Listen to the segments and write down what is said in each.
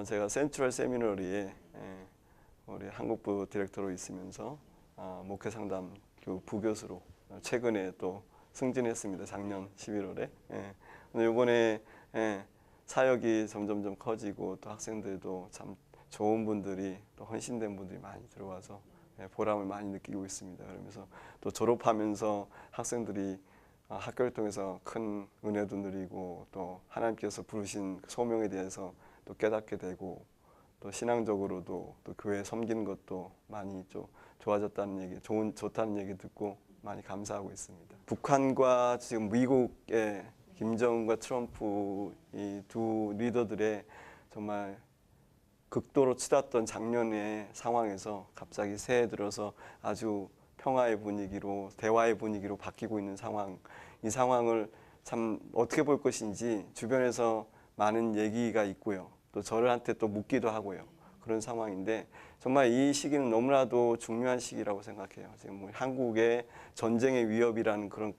제가 센트럴 세미너리에 우리 한국부 디렉터로 있으면서 목회 상담 부교수로 최근에 또 승진했습니다. 작년 11월에. 이번에 사역이 점점점 커지고 또 학생들도 참 좋은 분들이 또 헌신된 분들이 많이 들어와서 보람을 많이 느끼고 있습니다. 그러면서 또 졸업하면서 학생들이 학교를 통해서 큰 은혜도 누리고 또 하나님께서 부르신 소명에 대해서 또 깨닫게 되고 또 신앙적으로도 또 교회 섬기는 것도 많이 좀 좋아졌다는 얘기, 좋다는 얘기 듣고 많이 감사하고 있습니다. 북한과 지금 미국의 김정은과 트럼프 이 두 리더들의 정말 극도로 치닫던 작년의 상황에서 갑자기 새해 들어서 아주 평화의 분위기로 대화의 분위기로 바뀌고 있는 상황, 이 상황을 참 어떻게 볼 것인지 주변에서 많은 얘기가 있고요. 또 저한테 또 묻기도 하고요. 그런 상황인데 정말 이 시기는 너무나도 중요한 시기라고 생각해요. 지금 우리 한국의 전쟁의 위협이라는 그런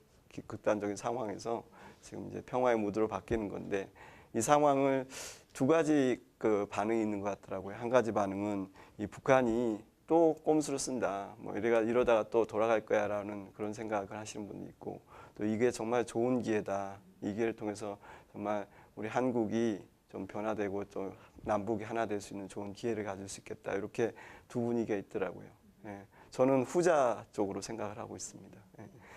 극단적인 상황에서 지금 이제 평화의 무드로 바뀌는 건데 이 상황을 두 가지 반응이 있는 것 같더라고요. 한 가지 반응은 이 북한이 또 꼼수를 쓴다. 뭐 이러다가 또 돌아갈 거야라는 그런 생각을 하시는 분도 있고 또 이게 정말 좋은 기회다. 이 기회를 통해서 정말 우리 한국이 좀 변화되고 또 남북이 하나 될 수 있는 좋은 기회를 가질 수 있겠다. 이렇게 두 분위기가 있더라고요. 저는 후자 쪽으로 생각을 하고 있습니다.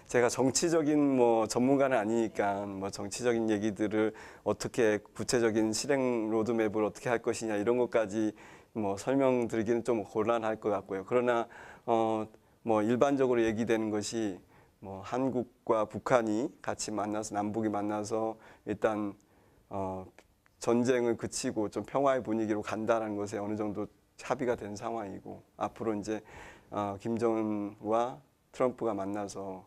제가 정치적인 전문가는 아니니까 정치적인 얘기들을 어떻게 구체적인 실행 로드맵을 어떻게 할 것이냐 이런 것까지 설명드리기는 좀 곤란할 것 같고요. 그러나 일반적으로 얘기되는 것이 한국과 북한이 같이 만나서 남북이 만나서 일단 전쟁을 그치고 좀 평화의 분위기로 간다는 것에 어느 정도 합의가 된 상황이고 앞으로 이제 김정은과 트럼프가 만나서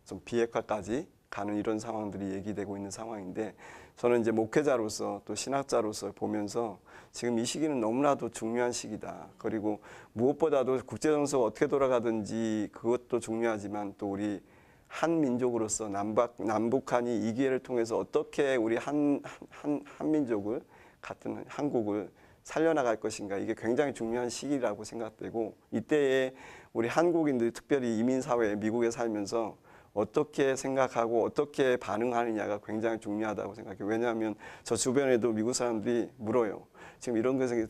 좀 비핵화까지 가는 이런 상황들이 얘기되고 있는 상황인데 저는 이제 목회자로서 또 신학자로서 보면서 지금 이 시기는 너무나도 중요한 시기다. 그리고 무엇보다도 국제정세가 어떻게 돌아가든지 그것도 중요하지만 또 우리 한 민족으로서 남북한이 이 기회를 통해서 어떻게 우리 한 민족을 같은 한국을 살려나갈 것인가 이게 굉장히 중요한 시기라고 생각되고 이때에 우리 한국인들이 특별히 이민사회에 미국에 살면서 어떻게 생각하고 어떻게 반응하느냐가 굉장히 중요하다고 생각해요. 왜냐하면 저 주변에도 미국 사람들이 물어요. 지금 이런 것에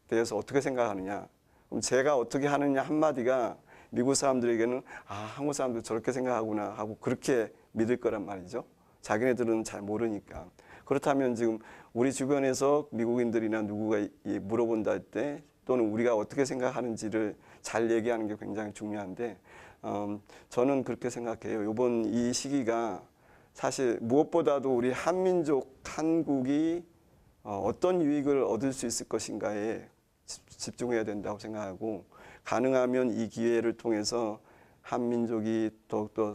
대해서 어떻게 생각하느냐. 그럼 제가 어떻게 하느냐 한마디가 미국 사람들에게는 한국 사람들 저렇게 생각하구나 하고 그렇게 믿을 거란 말이죠. 자기네들은 잘 모르니까. 그렇다면 지금 우리 주변에서 미국인들이나 누구가 물어본다 할 때 또는 우리가 어떻게 생각하는지를 잘 얘기하는 게 굉장히 중요한데 저는 그렇게 생각해요. 이번 이 시기가 사실 무엇보다도 우리 한민족 한국이 어떤 유익을 얻을 수 있을 것인가에 집중해야 된다고 생각하고 가능하면 이 기회를 통해서 한민족이 더욱더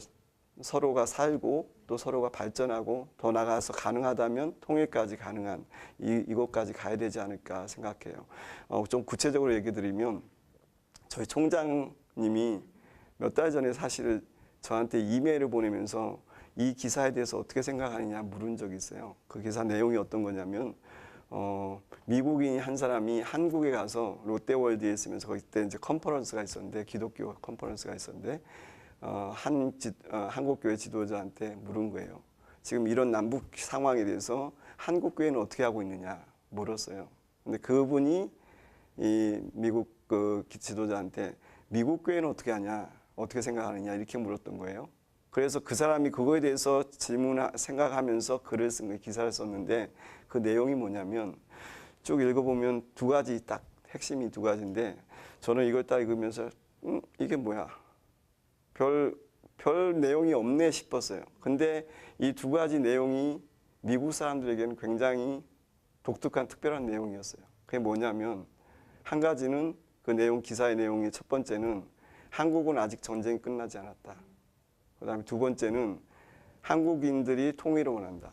서로가 살고 또 서로가 발전하고 더 나아가서 가능하다면 통일까지 가능한 이것까지 가야 되지 않을까 생각해요. 좀 구체적으로 얘기 드리면 저희 총장님이 몇 달 전에 사실 저한테 이메일을 보내면서 이 기사에 대해서 어떻게 생각하느냐 물은 적이 있어요. 그 기사 내용이 어떤 거냐면 미국인 한 사람이 한국에 가서 롯데월드에 있으면서 그때 이제 컨퍼런스가 있었는데 기독교 컨퍼런스가 있었는데 한국교회 지도자한테 물은 거예요. 지금 이런 남북 상황에 대해서 한국교회는 어떻게 하고 있느냐 물었어요. 근데 그분이 이 미국 그 지도자한테 미국 교회는 어떻게 하냐, 어떻게 생각하느냐 이렇게 물었던 거예요. 그래서 그 사람이 그거에 대해서 생각하면서 글을 쓴 거예요. 기사를 썼는데 그 내용이 뭐냐면 쭉 읽어보면 두 가지 딱 핵심이 두 가지인데 저는 이걸 딱 읽으면서 이게 뭐야? 별 내용이 없네 싶었어요. 근데 이 두 가지 내용이 미국 사람들에게는 굉장히 독특한 특별한 내용이었어요. 그게 뭐냐면 한 가지는 그 내용 기사의 내용이 첫 번째는 한국은 아직 전쟁이 끝나지 않았다. 그 다음에 두 번째는 한국인들이 통일을 원한다.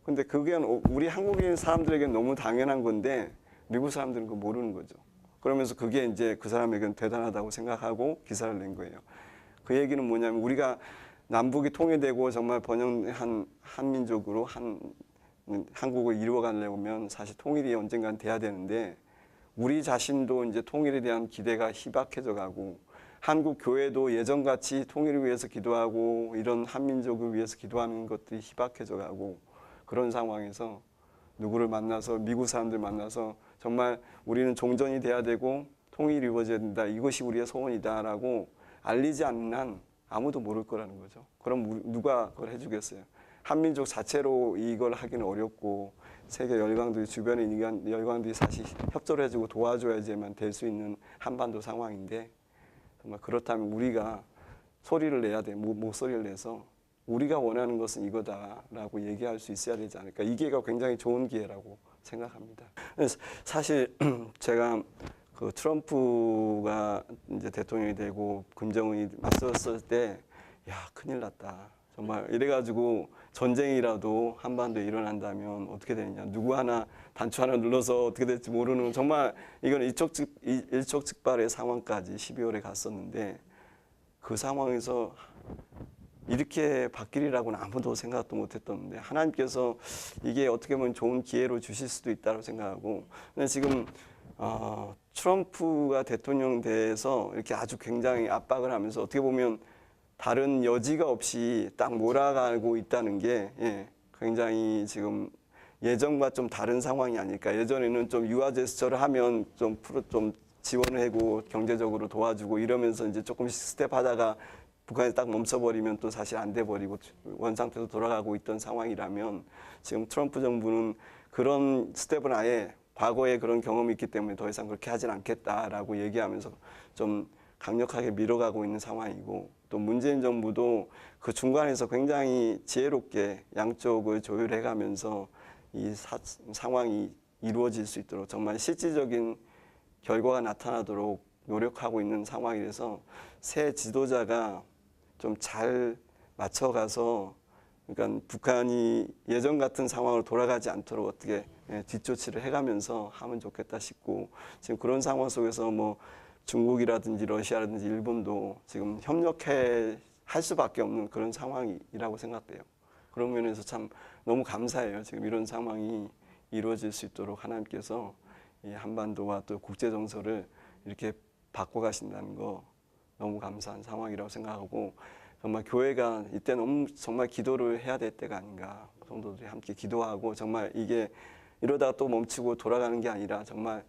근데 그게 우리 한국인 사람들에게는 너무 당연한 건데 미국 사람들은 그거 모르는 거죠. 그러면서 그게 이제 그 사람에게는 대단하다고 생각하고 기사를 낸 거예요. 그 얘기는 뭐냐면 우리가 남북이 통일되고 정말 번영한 한민족으로 한국을 이루어가려면 사실 통일이 언젠간 돼야 되는데 우리 자신도 이제 통일에 대한 기대가 희박해져 가고 한국 교회도 예전같이 통일을 위해서 기도하고 이런 한민족을 위해서 기도하는 것들이 희박해져 가고 그런 상황에서 누구를 만나서 미국 사람들 만나서 정말 우리는 종전이 돼야 되고 통일이 이루어져야 된다. 이것이 우리의 소원이다라고 알리지 않는 한 아무도 모를 거라는 거죠. 그럼 누가 그걸 해주겠어요? 한민족 자체로 이걸 하기는 어렵고 세계 열강들이 주변에 있는 열강들이 사실 협조를 해주고 도와줘야지만 될 수 있는 한반도 상황인데 정말 그렇다면 우리가 소리를 내야 돼. 목소리를 내서 우리가 원하는 것은 이거다라고 얘기할 수 있어야 되지 않을까. 이 기회가 굉장히 좋은 기회라고 생각합니다. 사실 제가 그 트럼프가 이제 대통령이 되고 김정은이 맞섰을 때, 야, 큰일 났다. 정말 이래가지고 전쟁이라도 한반도에 일어난다면 어떻게 되느냐. 누구 하나, 단추 하나 눌러서 어떻게 될지 모르는 정말 이건 일촉즉발의 상황까지 12월에 갔었는데 그 상황에서 이렇게 바뀌리라고는 아무도 생각도 못했던데 하나님께서 이게 어떻게 보면 좋은 기회로 주실 수도 있다고 생각하고 근데 지금 트럼프가 대통령 돼서 이렇게 아주 굉장히 압박을 하면서 어떻게 보면 다른 여지가 없이 딱 몰아가고 있다는 게 굉장히 지금 예전과 좀 다른 상황이 아닐까. 예전에는 좀 유화 제스처를 하면 좀 지원을 하고 경제적으로 도와주고 이러면서 이제 조금씩 스텝하다가 북한이 딱 멈춰버리면 또 사실 안 돼버리고 원상태로 돌아가고 있던 상황이라면 지금 트럼프 정부는 그런 스텝은 아예 과거에 그런 경험이 있기 때문에 더 이상 그렇게 하진 않겠다라고 얘기하면서 좀 강력하게 밀어가고 있는 상황이고 또 문재인 정부도 그 중간에서 굉장히 지혜롭게 양쪽을 조율해가면서 이 상황이 이루어질 수 있도록 정말 실질적인 결과가 나타나도록 노력하고 있는 상황이라서 새 지도자가 좀 잘 맞춰가서 그러니까 북한이 예전 같은 상황으로 돌아가지 않도록 어떻게 뒷조치를 해가면서 하면 좋겠다 싶고 지금 그런 상황 속에서 뭐 중국이라든지 러시아라든지 일본도 지금 협력해 할 수밖에 없는 그런 상황이라고 생각돼요. 그런 면에서 참 너무 감사해요. 지금 이런 상황이 이루어질 수 있도록 하나님께서 이 한반도와 또 국제 정서를 이렇게 바꿔가신다는 거 너무 감사한 상황이라고 생각하고 정말 교회가 이때 너무 정말 기도를 해야 될 때가 아닌가. 성도들이 함께 기도하고 정말 이게 이러다가 또 멈추고 돌아가는 게 아니라 정말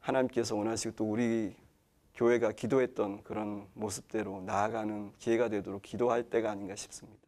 하나님께서 원하시고 또 우리 교회가 기도했던 그런 모습대로 나아가는 기회가 되도록 기도할 때가 아닌가 싶습니다.